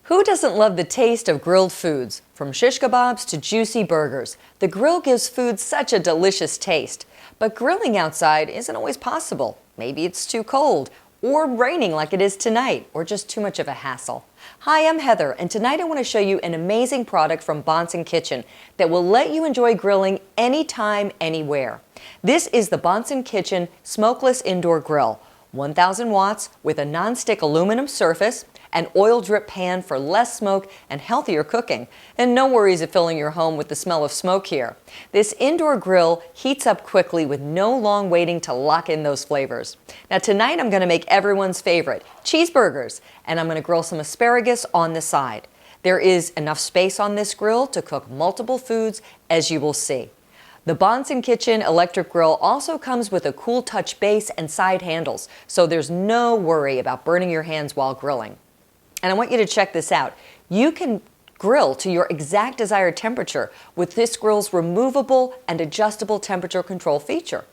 Who doesn't love the taste of grilled foods? From shish kebabs to juicy burgers, the grill gives food such a delicious taste. But grilling outside isn't always possible. Maybe it's too cold, or raining like it is tonight, or just too much of a hassle. Hi, I'm Heather, and tonight I want to show you an amazing product from BonsenKitchen that will let you enjoy grilling anytime, anywhere. This is the BonsenKitchen Smokeless Indoor Grill. 1,000 watts with a non-stick aluminum surface, an oil drip pan for less smoke and healthier cooking, and no worries of filling your home with the smell of smoke here. This indoor grill heats up quickly with no long waiting to lock in those flavors. Now tonight I'm going to make everyone's favorite, cheeseburgers, and I'm going to grill some asparagus on the side. There is enough space on this grill to cook multiple foods, as you will see. The BonsenKitchen Electric Grill also comes with a cool touch base and side handles, so there's no worry about burning your hands while grilling. And I want you to check this out. You can grill to your exact desired temperature with this grill's removable and adjustable temperature control feature.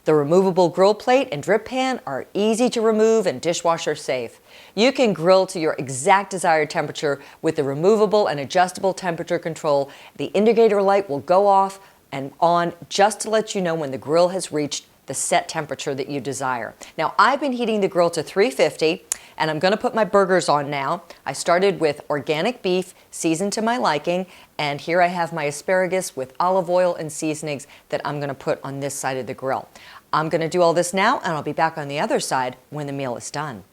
The removable grill plate and drip pan are easy to remove and dishwasher safe. You can grill to your exact desired temperature with the removable and adjustable temperature control. The indicator light will go off and on just to let you know when the grill has reached the set temperature that you desire. Now, I've been heating the grill to 350, and I'm gonna put my burgers on now. I started with organic beef, seasoned to my liking, and here I have my asparagus with olive oil and seasonings that I'm gonna put on this side of the grill. I'm gonna do all this now, and I'll be back on the other side when the meal is done.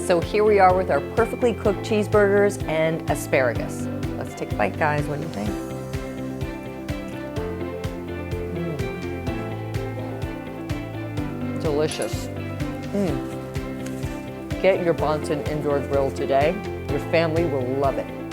So here we are with our perfectly cooked cheeseburgers and asparagus. Let's take a bite, guys. What do you think? Delicious. Get your Bonsen indoor grill today. Your family will love it.